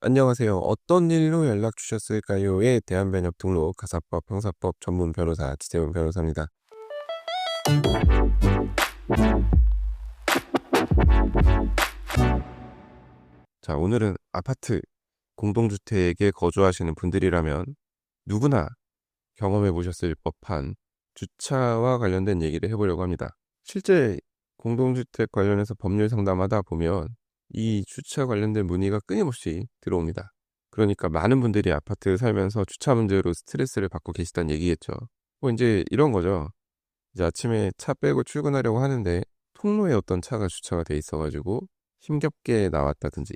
안녕하세요. 어떤 일로 연락 주셨을까요?에 대한 변협 등록 가사법 형사법 전문 변호사 지재훈 변호사입니다. 자, 오늘은 아파트 공동주택에 거주하시는 분들이라면 누구나 경험해 보셨을 법한 주차와 관련된 얘기를 해보려고 합니다. 실제 공동주택 관련해서 법률 상담하다 보면 이 주차 관련된 문의가 끊임없이 들어옵니다. 그러니까 많은 분들이 아파트 살면서 주차 문제로 스트레스를 받고 계시다는 얘기겠죠. 뭐 이제 이런 거죠. 이제 아침에 차 빼고 출근하려고 하는데 통로에 어떤 차가 주차가 돼 있어가지고 힘겹게 나왔다든지,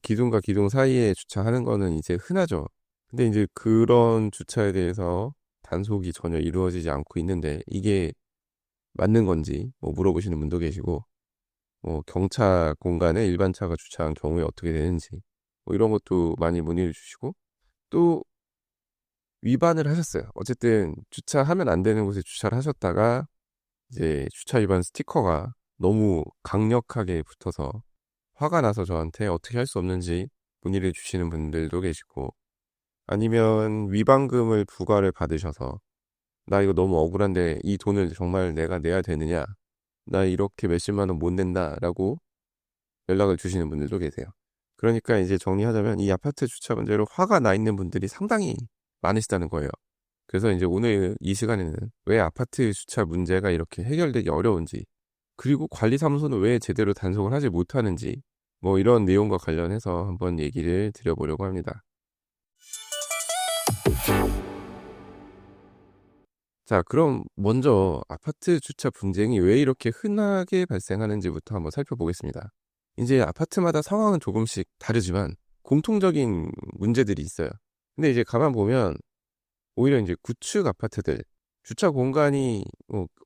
기둥과 기둥 사이에 주차하는 거는 이제 흔하죠. 근데 이제 그런 주차에 대해서 단속이 전혀 이루어지지 않고 있는데 이게 맞는 건지 물어보시는 분도 계시고, 경차 공간에 일반 차가 주차한 경우에 어떻게 되는지 이런 것도 많이 문의를 주시고, 또 위반을 하셨어요. 어쨌든 주차하면 안 되는 곳에 주차를 하셨다가 이제 주차 위반 스티커가 너무 강력하게 붙어서 화가 나서 저한테 어떻게 할 수 없는지 문의를 주시는 분들도 계시고, 아니면 위반금을 부과를 받으셔서 나 이거 너무 억울한데 이 돈을 정말 내가 내야 되느냐, 나 이렇게 몇십만 원 못 낸다라고 연락을 주시는 분들도 계세요. 그러니까 이제 정리하자면 이 아파트 주차 문제로 화가 나 있는 분들이 상당히 많으시다는 거예요. 그래서 이제 오늘 이 시간에는 왜 아파트 주차 문제가 이렇게 해결되기 어려운지, 그리고 관리사무소는 왜 제대로 단속을 하지 못하는지, 이런 내용과 관련해서 한번 얘기를 드려보려고 합니다. 자, 그럼 먼저 아파트 주차 분쟁이 왜 이렇게 흔하게 발생하는지부터 한번 살펴보겠습니다. 이제 아파트마다 상황은 조금씩 다르지만 공통적인 문제들이 있어요. 근데 이제 가만 보면 오히려 이제 구축 아파트들, 주차 공간이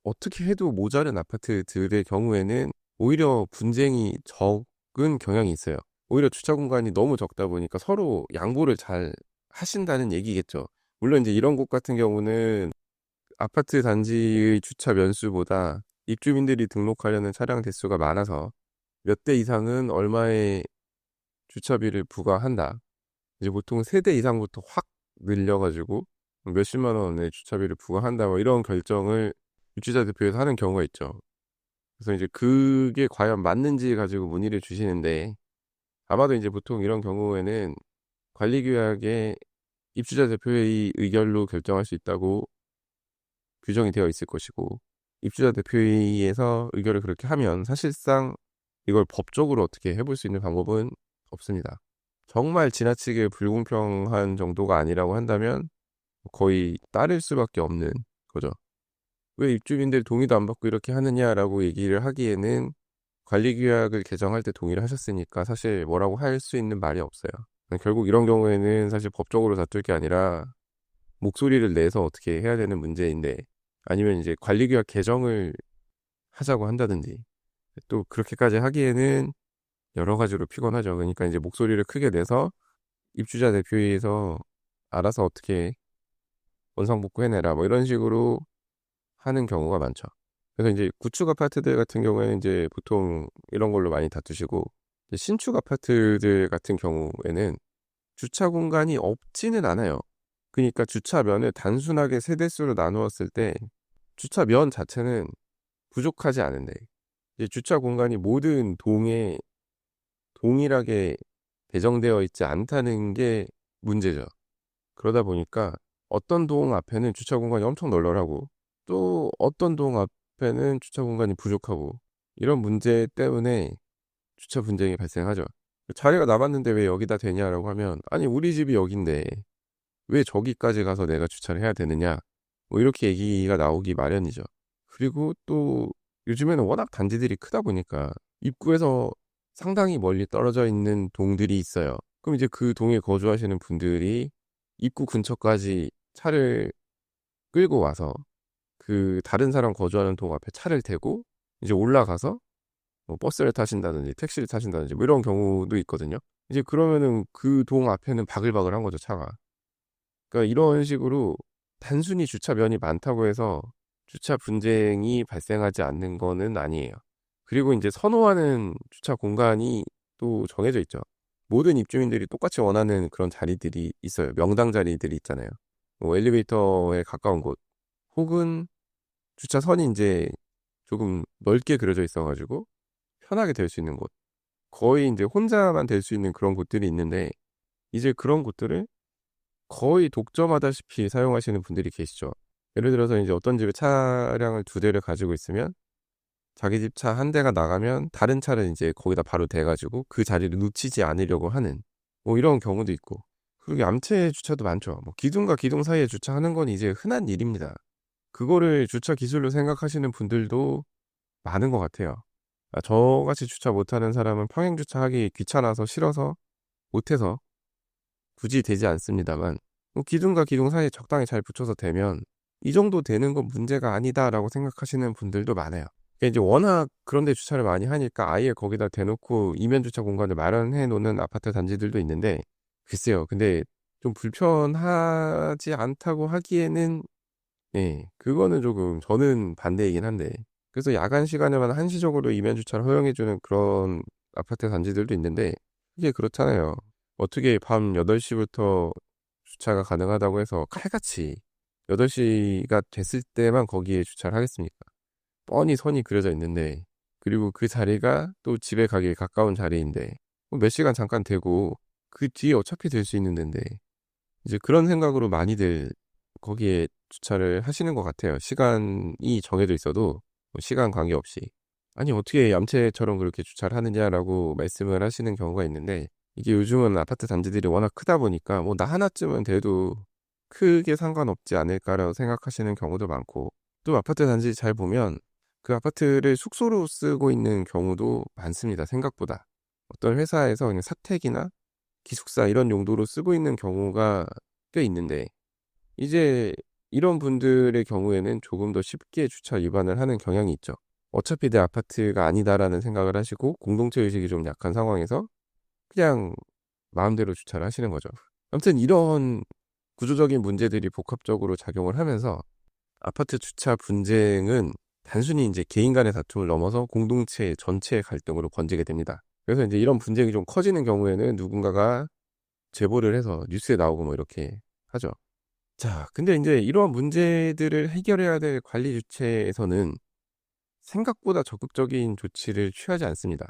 어떻게 해도 모자른 아파트들의 경우에는 오히려 분쟁이 적은 경향이 있어요. 오히려 주차 공간이 너무 적다 보니까 서로 양보를 잘 하신다는 얘기겠죠. 물론 이제 이런 곳 같은 경우는 아파트 단지의 주차 면수보다 입주민들이 등록하려는 차량 대수가 많아서 몇 대 이상은 얼마의 주차비를 부과한다. 이제 보통 3대 이상부터 확 늘려가지고 몇십만 원의 주차비를 부과한다, 이런 결정을 입주자 대표에서 하는 경우가 있죠. 그래서 이제 그게 과연 맞는지 가지고 문의를 주시는데, 아마도 이제 보통 이런 경우에는 관리규약에 입주자 대표의 의결로 결정할 수 있다고 규정이 되어 있을 것이고, 입주자 대표회의에서 의결을 그렇게 하면 사실상 이걸 법적으로 어떻게 해볼 수 있는 방법은 없습니다. 정말 지나치게 불공평한 정도가 아니라고 한다면 거의 따를 수밖에 없는 거죠. 왜 입주민들 동의도 안 받고 이렇게 하느냐라고 얘기를 하기에는 관리규약을 개정할 때 동의를 하셨으니까 사실 뭐라고 할 수 있는 말이 없어요. 결국 이런 경우에는 사실 법적으로 다툴 게 아니라 목소리를 내서 어떻게 해야 되는 문제인데, 아니면 이제 관리규약 개정을 하자고 한다든지, 또 그렇게까지 하기에는 여러 가지로 피곤하죠. 그러니까 이제 목소리를 크게 내서 입주자 대표회의에서 알아서 어떻게 원상복구 해내라, 이런 식으로 하는 경우가 많죠. 그래서 이제 구축 아파트들 같은 경우에는 이제 보통 이런 걸로 많이 다투시고, 이제 신축 아파트들 같은 경우에는 주차 공간이 없지는 않아요. 그러니까 주차면을 단순하게 세대수로 나누었을 때 주차면 자체는 부족하지 않은데, 이제 주차 공간이 모든 동에 동일하게 배정되어 있지 않다는 게 문제죠. 그러다 보니까 어떤 동 앞에는 주차 공간이 엄청 널널하고, 또 어떤 동 앞에는 주차 공간이 부족하고, 이런 문제 때문에 주차 분쟁이 발생하죠. 자리가 남았는데 왜 여기다 되냐라고 하면, 아니 우리 집이 여긴데 왜 저기까지 가서 내가 주차를 해야 되느냐, 이렇게 얘기가 나오기 마련이죠. 그리고 또 요즘에는 워낙 단지들이 크다 보니까 입구에서 상당히 멀리 떨어져 있는 동들이 있어요. 그럼 이제 그 동에 거주하시는 분들이 입구 근처까지 차를 끌고 와서 그 다른 사람 거주하는 동 앞에 차를 대고 이제 올라가서 버스를 타신다든지 택시를 타신다든지 이런 경우도 있거든요. 이제 그러면은 그 동 앞에는 바글바글한 거죠, 차가. 그러니까 이런 식으로 단순히 주차면이 많다고 해서 주차 분쟁이 발생하지 않는 거는 아니에요. 그리고 이제 선호하는 주차 공간이 또 정해져 있죠. 모든 입주민들이 똑같이 원하는 그런 자리들이 있어요. 명당 자리들이 있잖아요. 뭐 엘리베이터에 가까운 곳 혹은 주차선이 인제 조금 넓게 그려져 있어 가지고 편하게 될 수 있는 곳. 거의 인제 혼자만 될 수 있는 그런 곳들이 있는데 이제 그런 곳들을 거의 독점하다시피 사용하시는 분들이 계시죠. 예를 들어서 인제 어떤 집에 차량을 2대를 가지고 있으면 자기 집 차 1대가 나가면 다른 차를 인제 거기다 바로 대 가지고 그 자리를 놓치지 않으려고 하는 뭐 이런 경우도 있고 그리고 암체 주차도 많죠. 뭐 기둥과 기둥 사이에 주차하는 건 이제 흔한 일입니다. 그거를 주차 기술로 생각하시는 분들도 많은 것 같아요. 저같이 주차 못하는 사람은 평행 주차하기 귀찮아서 싫어서 못해서 굳이 대지 않습니다만 뭐 기둥과 기둥 사이에 적당히 잘 붙여서 대면 '이 정도 되는 건 문제가 아니다.'라고 생각하시는 분들도 많아요. 그러니까 이제 워낙 그런 데 주차를 많이 하니까 아예 거기다 대놓고 이면 주차 공간을 마련해 놓는 아파트 단지들도 있는데 글쎄요. 근데 좀 불편하지 않다고 하기에는 그거는 조금 저는 반대이긴 한데 그래서 야간 시간에만 한시적으로 이면 주차를 허용해 주는 그런 아파트 단지들도 있는데 이게 그렇잖아요. 어떻게 밤 8시 부터 주차가 가능하다고 해서 칼같이 8 시가 됐을 때만 거기에 주차를 하겠습니까? 뻔히 선이 그려져 있는데 그리고 그 자리가 또 집에 가기에 가까운 자리인데 뭐 몇 시간 잠깐 대고 그 뒤에 어차피 될 수 있는 덴데 이제 그런 생각으로 많이들 거기에 주차를 하시는 것 같아요. 시간이 정해져 있어도 뭐 시간 관계없이. "아니 어떻게 얌체처럼 그렇게 주차를 하느냐."라고 말씀을 하시는 경우가 있는데 이게 요즘은 아파트 단지들이 워낙 크다 보니까 뭐 '나 하나쯤은 돼도 크게 상관없지 않을까.'라고 생각하시는 경우도 많고 또 아파트 단지 잘 보면 그 아파트를 숙소로 쓰고 있는 경우도 많습니다, 생각보다. 어떤 회사에서 그냥 사택이나 기숙사 이런 용도로 쓰고 있는 경우가 꽤 있는데 이제 이런 분들의 경우에는 조금 더 쉽게 주차 위반을 하는 경향이 있죠. '어차피 내 아파트가 아니다.'라는 생각을 하시고 공동체 의식이 좀 약한 상황에서 그냥 마음대로 주차를 하시는 거죠. 아무튼 이런 구조적인 문제들이 복합적으로 작용을 하면서 아파트 주차 분쟁은 단순히 인제 개인 간의 다툼을 넘어서 공동체 전체의 갈등으로 번지게 됩니다. 그래서 인제 이런 분쟁이 좀 커지는 경우에는 누군가가 제보를 해서 뉴스에 나오고 뭐 이렇게 하죠. 자 근데 인제 이러한 문제들을 해결해야 될 관리 주체에서는 생각보다 적극적인 조치를 취하지 않습니다.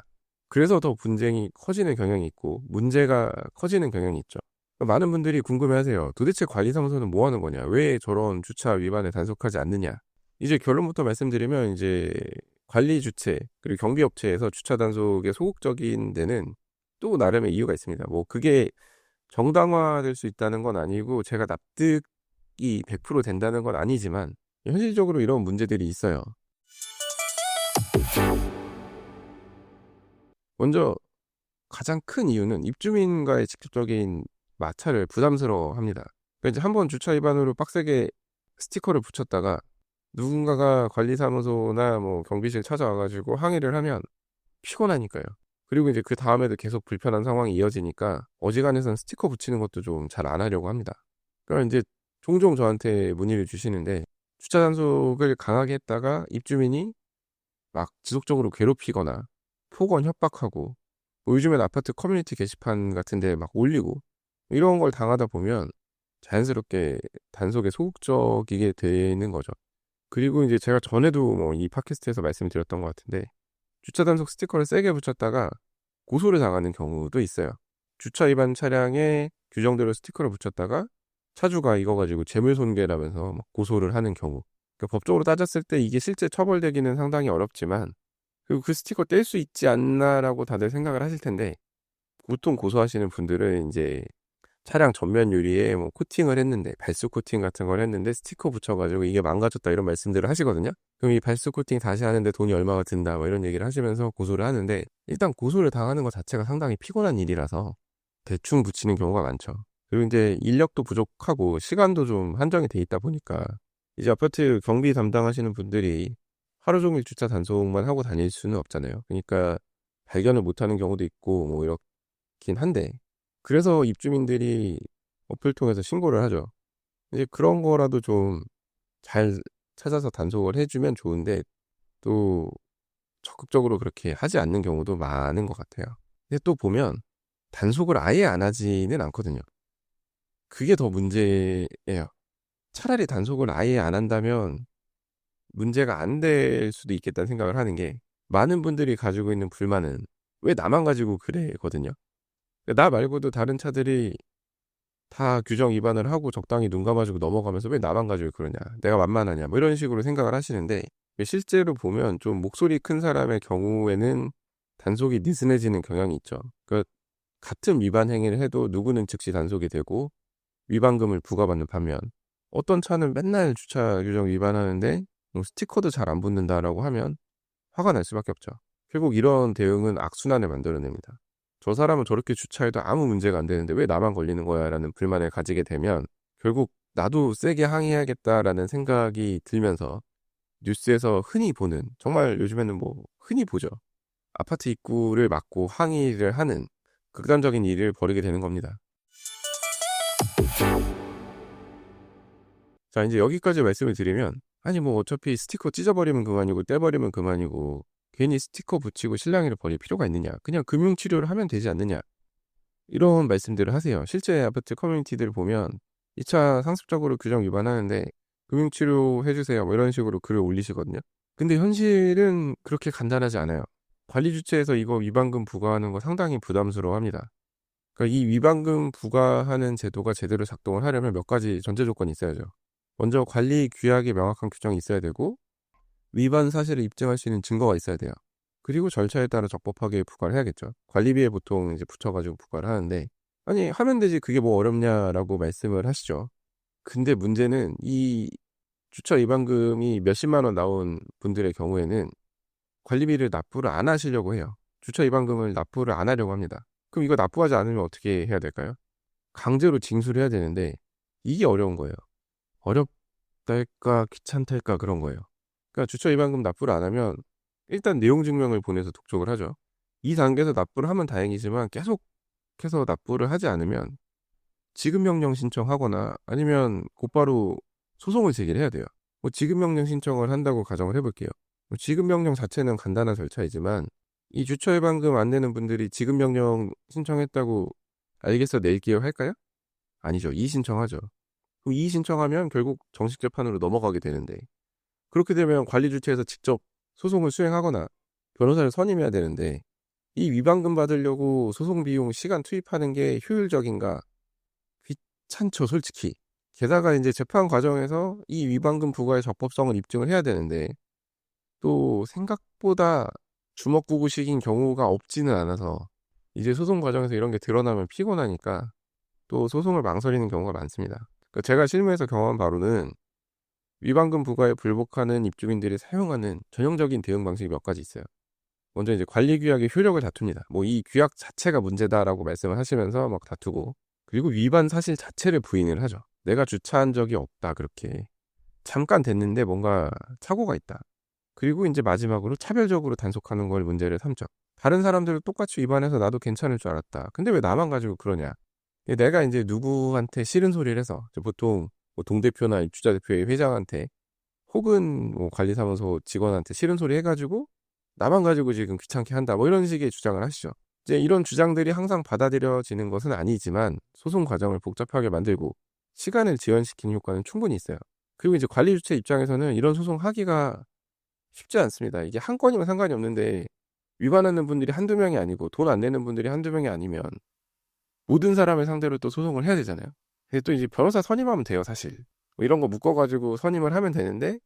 그래서 더 분쟁이 커지는 경향이 있고 문제가 커지는 경향이 있죠. 많은 분들이 궁금해하세요. "도대체 관리사무소는 뭐 하는 거냐? 왜 저런 주차 위반을 단속하지 않느냐?" 이제 결론부터 말씀드리면 인제 관리 주체 그리고 경비 업체에서 주차 단속에 소극적인 데는 또 나름의 이유가 있습니다. 뭐 그게 정당화될 수 있다는 건 아니고 제가 납득이 100% 된다는 건 아니지만 현실적으로 이런 문제들이 있어요. 먼저 가장 큰 이유는 입주민과의 직접적인 마찰을 부담스러워합니다. 그러니까 이제 한 번 주차 위반으로 빡세게 스티커를 붙였다가 누군가가 관리사무소나 뭐 경비실 찾아와 가지고 항의를 하면 피곤하니까요. 그리고 이제 그다음에도 계속 불편한 상황이 이어지니까 어지간해서는 스티커 붙이는 것도 좀 잘 안 하려고 합니다. 그러니까 인제 종종 저한테 문의를 주시는데 주차 단속을 강하게 했다가 입주민이 막 지속적으로 괴롭히거나 폭언 협박하고 뭐 요즘엔 아파트 커뮤니티 게시판 같은 데 막 올리고 이런 걸 당하다 보면 자연스럽게 단속에 소극적이게 되는 거죠. 그리고 인제 제가 전에도 뭐 이 팟캐스트에서 말씀을 드렸던 것 같은데 주차 단속 스티커를 세게 붙였다가 고소를 당하는 경우도 있어요. 주차 위반 차량에 규정대로 스티커를 붙였다가 차주가 이거 가지고 재물손괴라면서 막 고소를 하는 경우. 그러니까 법적으로 따졌을 때 이게 실제 처벌되기는 상당히 어렵지만 그리고 '그 스티커 뗄 수 있지 않나.'라고 다들 생각을 하실 텐데 보통 고소하시는 분들은 인제 차량 전면 유리에 뭐 코팅을 했는데 발수 코팅 같은 걸 했는데 스티커 붙여 가지고 "이게 망가졌다." 이런 말씀들을 하시거든요. 그럼 "이 발수 코팅 다시 하는데 돈이 얼마가 든다." 뭐 이런 얘기를 하시면서 고소를 하는데 일단 고소를 당하는 것 자체가 상당히 피곤한 일이라서 대충 붙이는 경우가 많죠. 그리고 인제 인력도 부족하고 시간도 좀 한정이 돼 있다 보니까 이제 아파트 경비 담당하시는 분들이 하루 종일 주차 단속만 하고 다닐 수는 없잖아요. 그니까 발견을 못하는 경우도 있고 뭐 이렇긴 한데 그래서 입주민들이 어플 통해서 신고를 하죠. 이제 그런 거라도 좀 잘 찾아서 단속을 해 주면 좋은데 또 적극적으로 그렇게 하지 않는 경우도 많은 것 같아요. 근데 또 보면 단속을 아예 안 하지는 않거든요. 그게 더 문제예요. 차라리 단속을 아예 안 한다면 문제가 안 될 수도 있겠다는 생각을 하는 게, 많은 분들이 가지고 있는 불만은 왜 나만 가지고 그래거든요. 나 말고도 다른 차들이 다 규정 위반을 하고 적당히 눈 감아주고 넘어가면서 왜 나만 가지고 그러냐, 내가 만만하냐, 뭐 이런 식으로 생각을 하시는데, 실제로 보면 좀 목소리 큰 사람의 경우에는 단속이 느슨해지는 경향이 있죠. 그 같은 위반 행위를 해도 누구는 즉시 단속이 되고 위반금을 부과받는 반면, 어떤 차는 맨날 주차 규정 위반하는데 스티커도 잘 안 붙는다라고 하면 화가 날 수밖에 없죠. 결국 이런 대응은 악순환을 만들어냅니다. 저 사람은 저렇게 주차해도 아무 문제가 안 되는데 왜 나만 걸리는 거야 라는 불만을 가지게 되면, 결국 나도 세게 항의해야겠다라는 생각이 들면서 뉴스에서 흔히 보는, 정말 요즘에는 뭐 흔히 보죠, 아파트 입구를 막고 항의를 하는 극단적인 일을 벌이게 되는 겁니다. 자, 이제 여기까지 말씀을 드리면, 아니 뭐 어차피 스티커 찢어버리면 그만이고 떼버리면 그만이고 괜히 스티커 붙이고 실랑이를 벌일 필요가 있느냐, 그냥 금융치료를 하면 되지 않느냐, 이런 말씀들을 하세요. 실제 아파트 커뮤니티들 보면 이 차 상습적으로 규정 위반하는데 금융치료 해주세요, 뭐 이런 식으로 글을 올리시거든요. 근데 현실은 그렇게 간단하지 않아요. 관리주체에서 이거 위반금 부과하는 거 상당히 부담스러워합니다. 그러니까 이 위반금 부과하는 제도가 제대로 작동을 하려면 몇 가지 전제 조건이 있어야죠. 먼저 관리 규약에 명확한 규정이 있어야 되고, 위반 사실을 입증할 수 있는 증거가 있어야 돼요. 그리고 절차에 따라 적법하게 부과를 해야겠죠. 관리비에 보통 이제 붙여가지고 부과를 하는데, 아니 하면 되지 그게 뭐 어렵냐라고 말씀을 하시죠. 근데 문제는 이 주차 위반금이 몇십만 원 나온 분들의 경우에는 관리비를 납부를 안 하시려고 해요. 주차 위반금을 납부를 안 하려고 합니다. 그럼 이거 납부하지 않으면 어떻게 해야 될까요? 강제로 징수를 해야 되는데, 이게 어려운 거예요. 어렵달까 귀찮달까 그런 거예요. 그러니까 주차 위반금 납부를 안 하면 일단 내용 증명을 보내서 독촉을 하죠. 이 단계에서 납부를 하면 다행이지만 계속해서 납부를 하지 않으면 지급명령 신청하거나 아니면 곧바로 소송을 제기를 해야 돼요. 뭐 지급명령 신청을 한다고 가정을 해볼게요. 뭐 지급명령 자체는 간단한 절차이지만 이 주차 위반금 안 내는 분들이 지급명령 신청했다고 알겠어 낼게요 할까요? 아니죠. 이의 신청하죠. 그럼 이의 신청하면 결국 정식 재판으로 넘어가게 되는데, 그렇게 되면 관리주체에서 직접 소송을 수행하거나 변호사를 선임해야 되는데, 이 위반금 받으려고 소송 비용 시간 투입하는 게 효율적인가? 귀찮죠, 솔직히. 게다가 이제 재판 과정에서 이 위반금 부과의 적법성을 입증을 해야 되는데, 또 생각보다 주먹구구식인 경우가 없지는 않아서 이제 소송 과정에서 이런 게 드러나면 피곤하니까 또 소송을 망설이는 경우가 많습니다. 그러니까 제가 실무에서 경험한 바로는 위반금 부과에 불복하는 입주민들이 사용하는 전형적인 대응 방식이 몇 가지 있어요. 먼저 이제 관리 규약의 효력을 다툽니다. 뭐 이 규약 자체가 문제다라고 말씀을 하시면서 막 다투고, 그리고 위반 사실 자체를 부인을 하죠. 내가 주차한 적이 없다, 그렇게. 잠깐 됐는데 뭔가 착오가 있다. 그리고 이제 마지막으로 차별적으로 단속하는 걸 문제를 삼죠. 다른 사람들도 똑같이 위반해서 나도 괜찮을 줄 알았다. 근데 왜 나만 가지고 그러냐. 내가 이제 누구한테 싫은 소리를 해서, 보통 뭐 동대표나 입주자 대표의 회장한테 혹은 뭐 관리사무소 직원한테 싫은 소리 해가지고 나만 가지고 지금 귀찮게 한다, 뭐 이런 식의 주장을 하시죠. 이제 이런 주장들이 항상 받아들여지는 것은 아니지만 소송 과정을 복잡하게 만들고 시간을 지연시키는 효과는 충분히 있어요. 그리고 이제 관리 주체 입장에서는 이런 소송 하기가 쉽지 않습니다. 이게 한 건이면 상관이 없는데, 위반하는 분들이 한두 명이 아니고 돈 안 내는 분들이 한두 명이 아니면 모든 사람을 상대로 또 소송을 해야 되잖아요. 근데 또 이제 변호사 선임하면 돼요, 사실. 뭐 이런 거 묶어가지고 선임을 하면 되는데,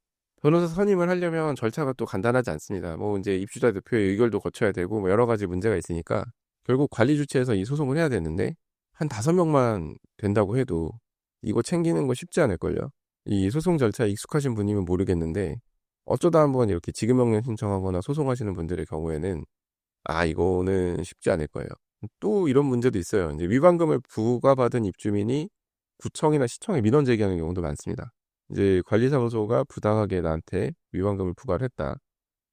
변호사 선임을 하려면 절차가 또 간단하지 않습니다. 뭐 이제 입주자 대표의 의결도 거쳐야 되고 뭐 여러 가지 문제가 있으니까 결국 관리 주체에서 이 소송을 해야 되는데, 한 5명만 된다고 해도 이거 챙기는 거 쉽지 않을걸요. 이 소송 절차에 익숙하신 분이면 모르겠는데, 어쩌다 한번 이렇게 지급명령 신청하거나 소송하시는 분들의 경우에는 이거는 쉽지 않을 거예요. 또 이런 문제도 있어요. 이제 위반금을 부과받은 입주민이 구청이나 시청에 민원 제기하는 경우도 많습니다. 이제 관리사무소가 부당하게 나한테 위반금을 부과를 했다,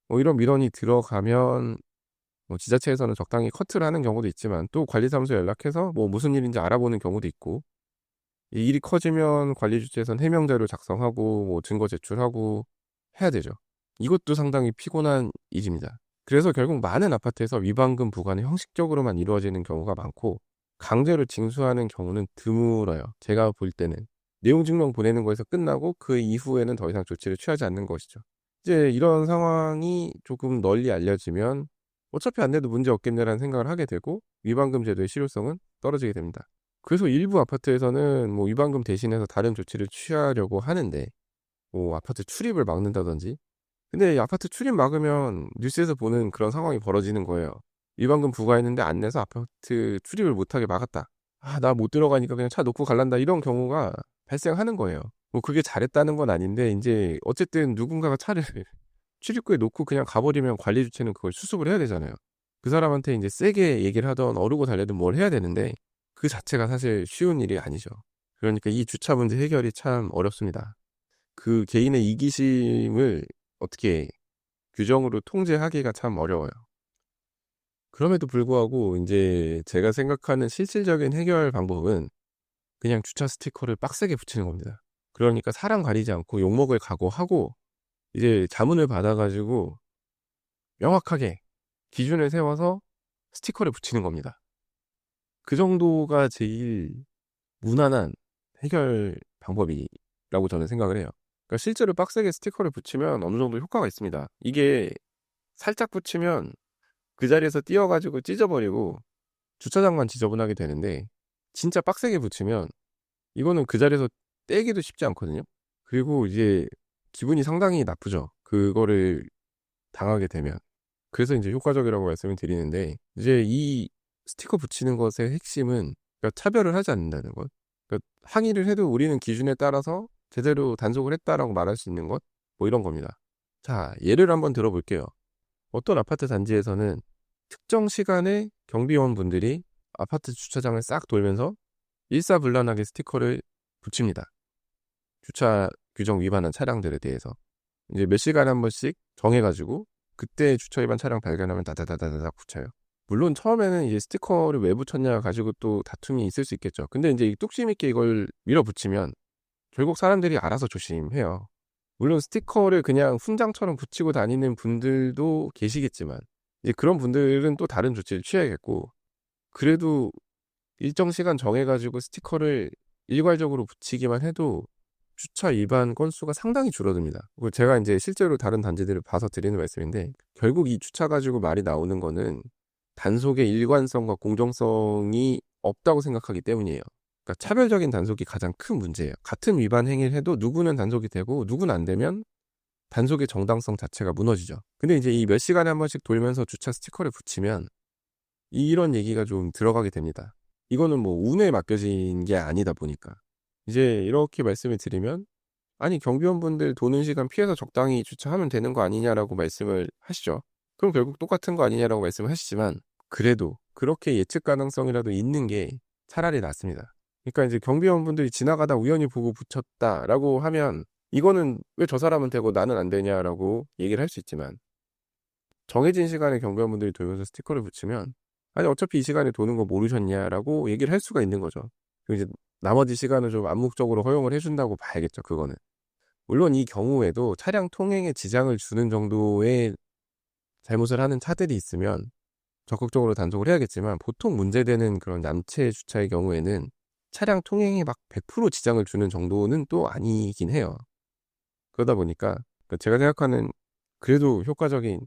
뭐 이런 민원이 들어가면 뭐 지자체에서는 적당히 커트를 하는 경우도 있지만, 또 관리사무소에 연락해서 뭐 무슨 일인지 알아보는 경우도 있고, 이 일이 커지면 관리 주체에서는 해명자료 작성하고 뭐 증거 제출하고 해야 되죠. 이것도 상당히 피곤한 일입니다. 그래서 결국 많은 아파트에서 위반금 부과는 형식적으로만 이루어지는 경우가 많고 강제로 징수하는 경우는 드물어요. 제가 볼 때는. 내용 증명 보내는 거에서 끝나고 그 이후에는 더 이상 조치를 취하지 않는 것이죠. 이제 이런 상황이 조금 널리 알려지면 어차피 안 내도 문제 없겠네라는 생각을 하게 되고 위반금 제도의 실효성은 떨어지게 됩니다. 그래서 일부 아파트에서는 뭐 위반금 대신해서 다른 조치를 취하려고 하는데 뭐 아파트 출입을 막는다든지. 근데 이 아파트 출입 막으면 뉴스에서 보는 그런 상황이 벌어지는 거예요. 위반금 부과했는데 안 내서 아파트 출입을 못하게 막았다. 아, 나 못 들어가니까 그냥 차 놓고 갈란다. 이런 경우가 발생하는 거예요. 뭐 그게 잘했다는 건 아닌데 이제 어쨌든 누군가가 차를 출입구에 놓고 그냥 가버리면 관리 주체는 그걸 수습을 해야 되잖아요. 그 사람한테 이제 세게 얘기를 하던 어르고 달래든 뭘 해야 되는데 그 자체가 사실 쉬운 일이 아니죠. 그러니까 이 주차 문제 해결이 참 어렵습니다. 그 개인의 이기심을 어떻게 규정으로 통제하기가 참 어려워요. 그럼에도 불구하고 이제 제가 생각하는 실질적인 해결 방법은 그냥 주차 스티커를 빡세게 붙이는 겁니다. 그러니까 사람 가리지 않고 욕먹을 각오하고 이제 자문을 받아 가지고 명확하게 기준을 세워서 스티커를 붙이는 겁니다. 그 정도가 제일 무난한 해결 방법이라고 저는 생각을 해요. 그러니까 실제로 빡세게 스티커를 붙이면 어느 정도 효과가 있습니다. 이게 살짝 붙이면 그 자리에서 띄어가지고 찢어버리고 주차장만 지저분하게 되는데 진짜 빡세게 붙이면 이거는 그 자리에서 떼기도 쉽지 않거든요. 그리고 이제 기분이 상당히 나쁘죠. 그거를 당하게 되면. 그래서 이제 효과적이라고 말씀을 드리는데 이제 이 스티커 붙이는 것의 핵심은 그러니까 차별을 하지 않는다는 것. 그러니까 항의를 해도 우리는 기준에 따라서 제대로 단속을 했다라고 말할 수 있는 것. 뭐 이런 겁니다. 자, 예를 한번 들어볼게요. 어떤 아파트 단지에서는 특정 시간에 경비원분들이 아파트 주차장을 싹 돌면서 일사불란하게 스티커를 붙입니다. 주차 규정 위반한 차량들에 대해서. 이제 몇 시간에 한 번씩 정해가지고 그때 주차 위반 차량 발견하면 다다다다닥 붙여요. 물론 처음에는 이제 스티커를 왜 붙였냐 가지고 또 다툼이 있을 수 있겠죠. 근데 이제 뚝심 있게 이걸 밀어붙이면 결국 사람들이 알아서 조심해요. 물론 스티커를 그냥 훈장처럼 붙이고 다니는 분들도 계시겠지만 이제 그런 분들은 또 다른 조치를 취해야겠고 그래도 일정 시간 정해가지고 스티커를 일괄적으로 붙이기만 해도 주차 위반 건수가 상당히 줄어듭니다. 그리고 제가 이제 실제로 다른 단지들을 봐서 드리는 말씀인데 결국 이 주차 가지고 말이 나오는 거는 단속의 일관성과 공정성이 없다고 생각하기 때문이에요. 그러니까 차별적인 단속이 가장 큰 문제예요. 같은 위반 행위를 해도 누구는 단속이 되고 누구는 안 되면 단속의 정당성 자체가 무너지죠. 근데 이제 이 몇 시간에 한 번씩 돌면서 주차 스티커를 붙이면 이런 얘기가 좀 들어가게 됩니다. 이거는 뭐 운에 맡겨진 게 아니다 보니까. 이제 이렇게 말씀을 드리면 아니 경비원분들 도는 시간 피해서 적당히 주차하면 되는 거 아니냐라고 말씀을 하시죠. 그럼 결국 똑같은 거 아니냐라고 말씀을 하시지만 그래도 그렇게 예측 가능성이라도 있는 게 차라리 낫습니다. 그러니까 이제 경비원분들이 지나가다 우연히 보고 붙였다라고 하면 이거는 왜 저 사람은 되고 나는 안 되냐라고 얘기를 할 수 있지만 정해진 시간에 경비원분들이 돌면서 스티커를 붙이면 아니 어차피 이 시간에 도는 거 모르셨냐라고 얘기를 할 수가 있는 거죠. 그리고 이제 나머지 시간을 좀 암묵적으로 허용을 해준다고 봐야겠죠. 그거는. 물론 이 경우에도 차량 통행에 지장을 주는 정도의 잘못을 하는 차들이 있으면 적극적으로 단속을 해야겠지만 보통 문제되는 그런 남체 주차의 경우에는 차량 통행에 막 100% 지장을 주는 정도는 또 아니긴 해요. 그러다 보니까 제가 생각하는 그래도 효과적인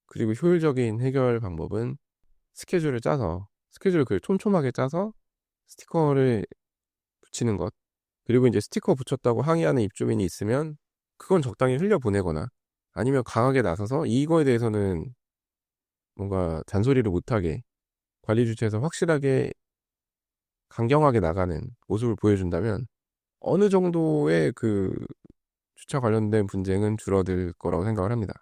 그리고 효율적인 해결 방법은 스케줄을 짜서 스케줄을 촘촘하게 짜서 스티커를 붙이는 것. 그리고 이제 스티커 붙였다고 항의하는 입주민이 있으면 그건 적당히 흘려보내거나 아니면 강하게 나서서 이거에 대해서는 뭔가 잔소리를 못하게 관리 주체에서 확실하게 강경하게 나가는 모습을 보여준다면 어느 정도의 그 주차 관련된 분쟁은 줄어들 거라고 생각을 합니다.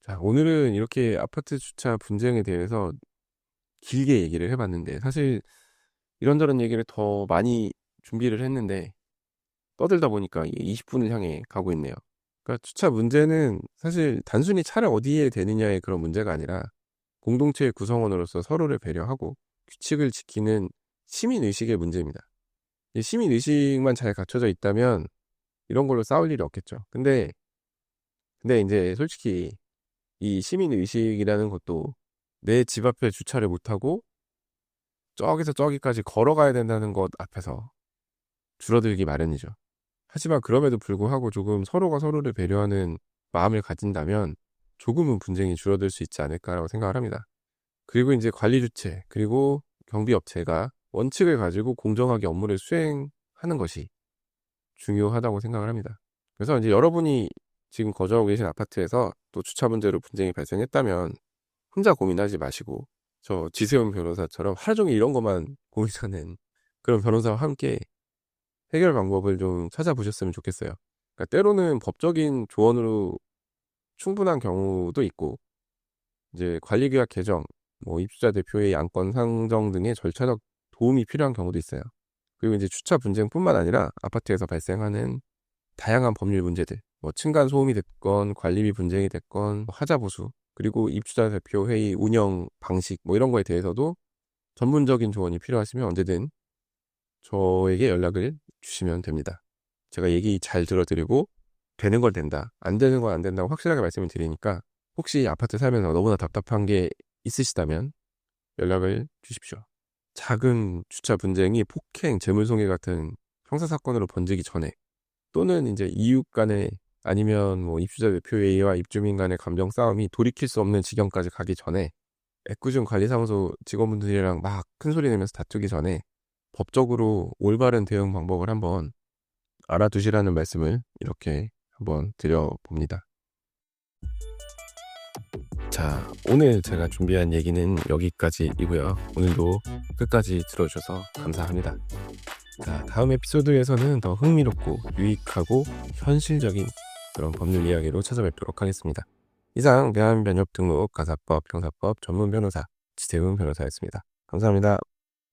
자, 오늘은 이렇게 아파트 주차 분쟁에 대해서 길게 얘기를 해봤는데 사실 이런저런 얘기를 더 많이 준비를 했는데 떠들다 보니까 20분을 향해 가고 있네요. 그러니까 주차 문제는 사실 단순히 차를 어디에 대느냐의 그런 문제가 아니라 공동체의 구성원으로서 서로를 배려하고 규칙을 지키는 시민의식의 문제입니다. 이 시민의식만 잘 갖춰져 있다면 이런 걸로 싸울 일이 없겠죠. 근데 이제 솔직히 이 시민 의식이라는 것도 내 집 앞에 주차를 못하고 저기서 저기까지 걸어가야 된다는 것 앞에서 줄어들기 마련이죠. 하지만 그럼에도 불구하고 조금 서로가 서로를 배려하는 마음을 가진다면 조금은 분쟁이 줄어들 수 있지 않을까라고 생각을 합니다. 그리고 이제 관리 주체, 그리고 경비 업체가 원칙을 가지고 공정하게 업무를 수행하는 것이 중요하다고 생각을 합니다. 그래서 이제 여러분이 지금 거주하고 계신 아파트에서 또 주차 문제로 분쟁이 발생했다면 혼자 고민하지 마시고 저 지세훈 변호사처럼 하루 종일 이런 것만 고민하는 그런 변호사와 함께 해결 방법을 좀 찾아보셨으면 좋겠어요. 그러니까 때로는 법적인 조언으로 충분한 경우도 있고, 이제 관리계약 개정, 뭐 입주자 대표의 안건 상정 등의 절차적 도움이 필요한 경우도 있어요. 그리고 이제 주차 분쟁뿐만 아니라 아파트에서 발생하는 다양한 법률 문제들, 뭐 층간 소음이 됐건 관리비 분쟁이 됐건 하자 보수, 그리고 입주자 대표 회의 운영 방식 뭐 이런 거에 대해서도 전문적인 조언이 필요하시면 언제든 저에게 연락을 주시면 됩니다. 제가 얘기 잘 들어드리고 되는 걸 된다, 안 되는 건 안 된다고 확실하게 말씀을 드리니까 혹시 아파트 살면서 너무나 답답한 게 있으시다면 연락을 주십시오. 작은 주차 분쟁이 폭행, 재물손괴 같은 형사사건으로 번지기 전에, 또는 이제 이웃 간에 아니면 뭐 입주자 대표회의와 입주민 간의 감정 싸움이 돌이킬 수 없는 지경까지 가기 전에, 애꿎은 관리사무소 직원분들이랑 막 큰 소리 내면서 다투기 전에 법적으로 올바른 대응 방법을 한번 알아두시라는 말씀을 이렇게 한번 드려봅니다. 자, 오늘 제가 준비한 얘기는 여기까지이고요. 오늘도 끝까지 들어주셔서 감사합니다. 자, 다음 에피소드에서는 더 흥미롭고 유익하고 현실적인 그런 법률 이야기로 찾아뵙도록 하겠습니다. 이상 대한변협 등록 가사법 형사법 전문 변호사 지세훈 변호사였습니다. 감사합니다.